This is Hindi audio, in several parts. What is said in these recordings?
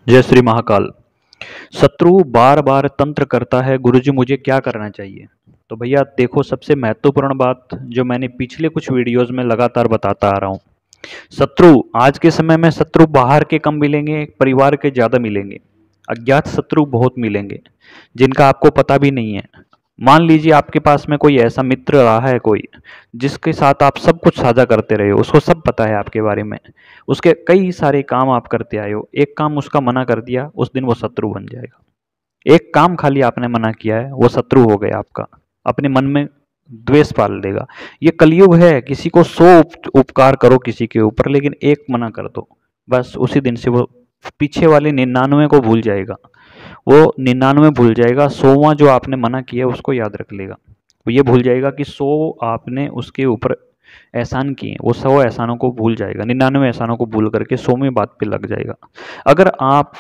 जय श्री महाकाल। शत्रु बार बार तंत्र करता है, गुरुजी मुझे क्या करना चाहिए? तो भैया देखो, सबसे महत्वपूर्ण बात जो मैंने पिछले कुछ वीडियोस में लगातार बताता आ रहा हूँ, शत्रु आज के समय में शत्रु बाहर के कम मिलेंगे, परिवार के ज़्यादा मिलेंगे। अज्ञात शत्रु बहुत मिलेंगे जिनका आपको पता भी नहीं है। मान लीजिए आपके पास में कोई ऐसा मित्र रहा है, कोई जिसके साथ आप सब कुछ साझा करते रहे हो, उसको सब पता है आपके बारे में, उसके कई सारे काम आप करते आए हो, एक काम उसका मना कर दिया, उस दिन वो शत्रु बन जाएगा। एक काम खाली आपने मना किया है, वो शत्रु हो गया आपका, अपने मन में द्वेष पाल देगा। ये कलयुग है, किसी को 100 उपकार करो किसी के ऊपर, लेकिन एक मना कर दो, बस उसी दिन से वो पीछे वाले 99 को भूल जाएगा। वो 99 भूल जाएगा, 100वां जो आपने मना किया उसको याद रख लेगा। वो ये भूल जाएगा कि 100 आपने उसके ऊपर एहसान किए, वो 100 एहसानों को भूल जाएगा, 99 एहसानों को भूल करके 100वीं बात पे लग जाएगा। अगर आप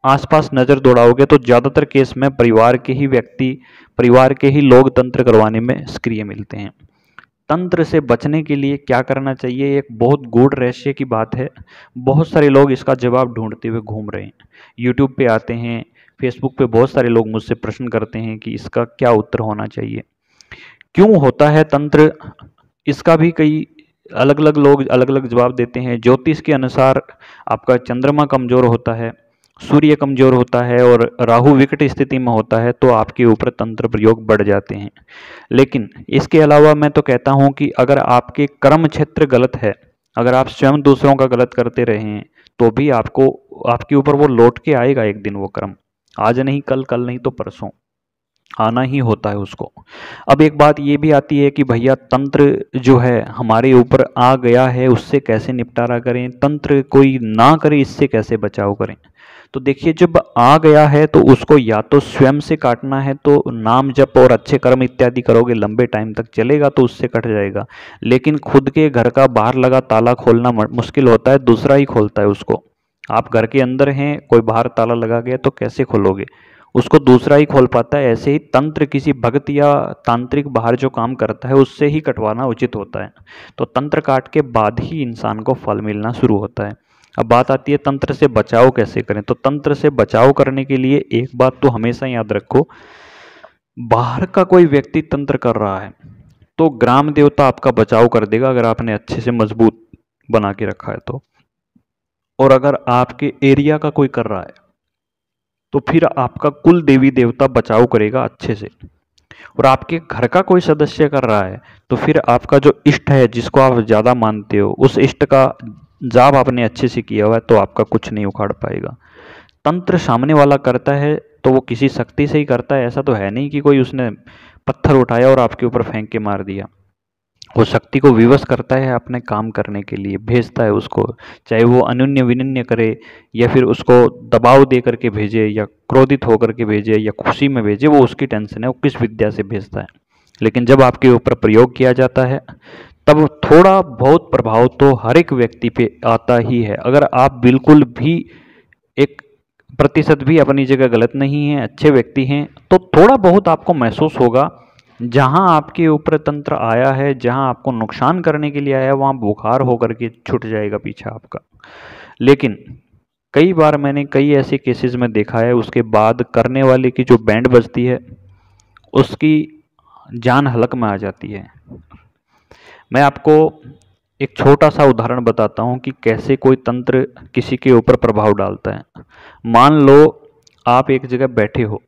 आसपास नज़र दौड़ाओगे तो ज़्यादातर केस में परिवार के ही व्यक्ति, परिवार के ही लोग तंत्र करवाने में सक्रिय मिलते हैं। तंत्र से बचने के लिए क्या करना चाहिए, एक बहुत गूढ़ रहस्य की बात है। बहुत सारे लोग इसका जवाब ढूंढते हुए घूम रहे हैं, यूट्यूब पे आते हैं, फेसबुक पे बहुत सारे लोग मुझसे प्रश्न करते हैं कि इसका क्या उत्तर होना चाहिए, क्यों होता है तंत्र। इसका भी कई अलग अलग लोग अलग अलग जवाब देते हैं। ज्योतिष के अनुसार आपका चंद्रमा कमजोर होता है, सूर्य कमजोर होता है और राहु विकट स्थिति में होता है तो आपके ऊपर तंत्र प्रयोग बढ़ जाते हैं। लेकिन इसके अलावा मैं तो कहता हूं कि अगर आपके कर्म क्षेत्र गलत है, अगर आप स्वयं दूसरों का गलत करते रहे हैं, तो भी आपको आपके ऊपर वो लौट के आएगा एक दिन। वो कर्म आज नहीं कल, कल नहीं तो परसों आना ही होता है उसको। अब एक बात ये भी आती है कि भैया तंत्र जो है हमारे ऊपर आ गया है, उससे कैसे निपटारा करें, तंत्र कोई ना करे इससे कैसे बचाव करें। तो देखिए, जब आ गया है तो उसको या तो स्वयं से काटना है, तो नाम जप और अच्छे कर्म इत्यादि करोगे, लंबे टाइम तक चलेगा तो उससे कट जाएगा। लेकिन खुद के घर का बाहर लगा ताला खोलना मुश्किल होता है, दूसरा ही खोलता है उसको। आप घर के अंदर हैं, कोई बाहर ताला लगा गया तो कैसे खोलोगे, उसको दूसरा ही खोल पाता है। ऐसे ही तंत्र किसी भक्त या तांत्रिक बाहर जो काम करता है उससे ही कटवाना उचित होता है। तो तंत्र काट के बाद ही इंसान को फल मिलना शुरू होता है। अब बात आती है तंत्र से बचाव कैसे करें। तो तंत्र से बचाव करने के लिए एक बात तो हमेशा याद रखो, बाहर का कोई व्यक्ति तंत्र कर रहा है तो ग्राम देवता आपका बचाव कर देगा, अगर आपने अच्छे से मजबूत बना के रखा है तो। और अगर आपके एरिया का कोई कर रहा है तो फिर आपका कुल देवी देवता बचाव करेगा अच्छे से। और आपके घर का कोई सदस्य कर रहा है तो फिर आपका जो इष्ट है, जिसको आप ज़्यादा मानते हो, उस इष्ट का जाप आपने अच्छे से किया हुआ है तो आपका कुछ नहीं उखाड़ पाएगा। तंत्र सामने वाला करता है तो वो किसी शक्ति से ही करता है, ऐसा तो है नहीं कि कोई उसने पत्थर उठाया और आपके ऊपर फेंक के मार दिया। वो शक्ति को विवश करता है अपने काम करने के लिए, भेजता है उसको, चाहे वो अनन्य विनन्य करे या फिर उसको दबाव दे करके भेजे या क्रोधित होकर के भेजे या खुशी में भेजे, वो उसकी टेंशन है, वो किस विद्या से भेजता है। लेकिन जब आपके ऊपर प्रयोग किया जाता है तब थोड़ा बहुत प्रभाव तो हर एक व्यक्ति पे आता ही है। अगर आप बिल्कुल भी 1% भी अपनी जगह गलत नहीं है, अच्छे व्यक्ति हैं, तो थोड़ा बहुत आपको महसूस होगा। जहां आपके ऊपर तंत्र आया है, जहां आपको नुकसान करने के लिए आया है, वहां बुखार होकर के छूट जाएगा पीछा आपका। लेकिन कई बार मैंने कई ऐसे केसेस में देखा है, उसके बाद करने वाले की जो बैंड बजती है उसकी जान हलक में आ जाती है। मैं आपको एक छोटा सा उदाहरण बताता हूँ कि कैसे कोई तंत्र किसी के ऊपर प्रभाव डालता है। मान लो आप एक जगह बैठे हो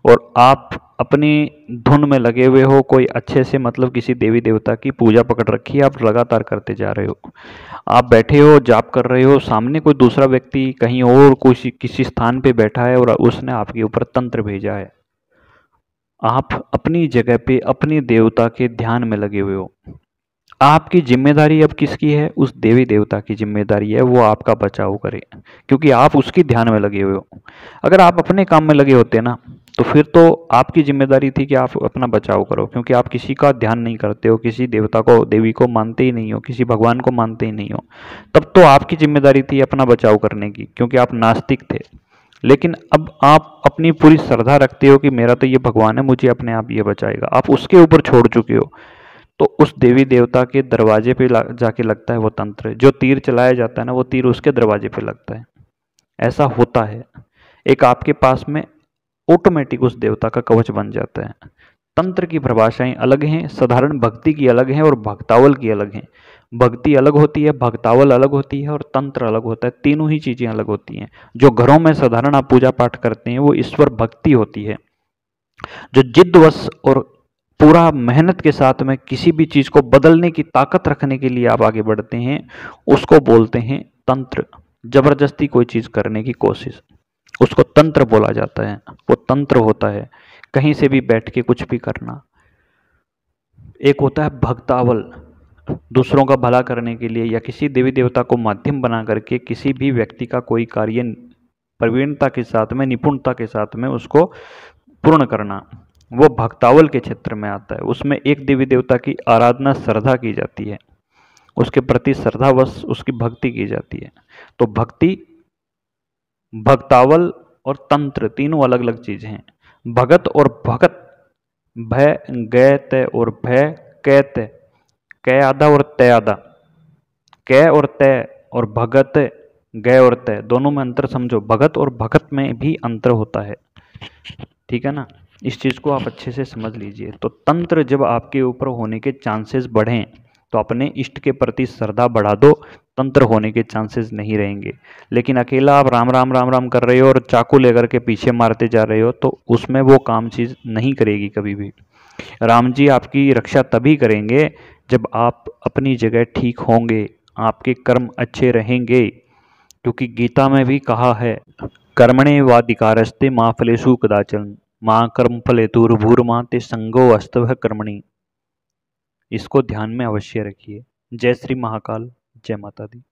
और आप अपनी धुन में लगे हुए हो, कोई अच्छे से मतलब किसी देवी देवता की पूजा पकड़ रखी है, आप लगातार करते जा रहे हो, आप बैठे हो जाप कर रहे हो, सामने कोई दूसरा व्यक्ति कहीं और किसी स्थान पे बैठा है और उसने आपके ऊपर तंत्र भेजा है। आप अपनी जगह पे अपने देवता के ध्यान में लगे हुए हो, आपकी जिम्मेदारी अब किसकी है? उस देवी देवता की जिम्मेदारी है वो आपका बचाव करे, क्योंकि आप उसकी ध्यान में लगे हुए हो। अगर आप अपने काम में लगे होते ना तो फिर तो आपकी जिम्मेदारी थी कि आप अपना बचाव करो, क्योंकि आप किसी का ध्यान नहीं करते हो, किसी देवता को देवी को मानते ही नहीं हो, किसी भगवान को मानते ही नहीं हो। तब तो आपकी जिम्मेदारी थी अपना बचाव करने की, क्योंकि आप नास्तिक थे। लेकिन अब आप अपनी पूरी श्रद्धा रखते हो कि मेरा तो ये भगवान है, मुझे अपने आप ये बचाएगा, आप उसके ऊपर छोड़ चुके हो। तो उस देवी देवता के दरवाजे पे जाके लगता है वो तंत्र, जो तीर चलाया जाता है ना, वो तीर उसके दरवाजे पे लगता है। ऐसा होता है। एक आपके पास में ऑटोमेटिक उस देवता का कवच बन जाता है। तंत्र की परिभाषाएं अलग हैं, साधारण भक्ति की अलग हैं और भक्तावल की अलग हैं। भक्ति अलग होती है, भक्तावल अलग होती है और तंत्र अलग होता है। तीनों ही चीजें अलग होती हैं। जो घरों में साधारण आप पूजा पाठ करते हैं वो ईश्वर भक्ति होती है। जो जिद्दवश और पूरा मेहनत के साथ में किसी भी चीज को बदलने की ताकत रखने के लिए आप आगे बढ़ते हैं, उसको बोलते हैं तंत्र। जबरदस्ती कोई चीज करने की कोशिश, उसको तंत्र बोला जाता है। वो तंत्र होता है कहीं से भी बैठ के कुछ भी करना। एक होता है भक्तावल, दूसरों का भला करने के लिए या किसी देवी देवता को माध्यम बना करके किसी भी व्यक्ति का कोई कार्य प्रवीणता के साथ में, निपुणता के साथ में उसको पूर्ण करना, वो भक्तावल के क्षेत्र में आता है। उसमें एक देवी देवता की आराधना श्रद्धा की जाती है, उसके प्रति श्रद्धावश उसकी भक्ति की जाती है। तो भक्ति, भक्तावल और तंत्र तीनों अलग अलग चीजें हैं। भगत और भगत, भय गय तय और भय कै तय, कै आधा और तय आधा, कै और तय और भगत, गय और तय, दोनों में अंतर समझो। भगत और भगत में भी अंतर होता है, ठीक है ना। इस चीज को आप अच्छे से समझ लीजिए। तो तंत्र जब आपके ऊपर होने के चांसेस बढ़ें तो अपने इष्ट के प्रति श्रद्धा बढ़ा दो, तंत्र होने के चांसेस नहीं रहेंगे। लेकिन अकेला आप राम राम राम राम कर रहे हो और चाकू लेकर के पीछे मारते जा रहे हो तो उसमें वो काम चीज नहीं करेगी कभी भी। राम जी आपकी रक्षा तभी करेंगे जब आप अपनी जगह ठीक होंगे, आपके कर्म अच्छे रहेंगे। क्योंकि गीता में भी कहा है, कर्मण्येवाधिकारस्ते मा फलेषु कदाचन माँ कर्म फलेतुर्भुर्मा ते संगो अस्तव कर्मणि। इसको ध्यान में अवश्य रखिए। जय श्री महाकाल, जय माता दी।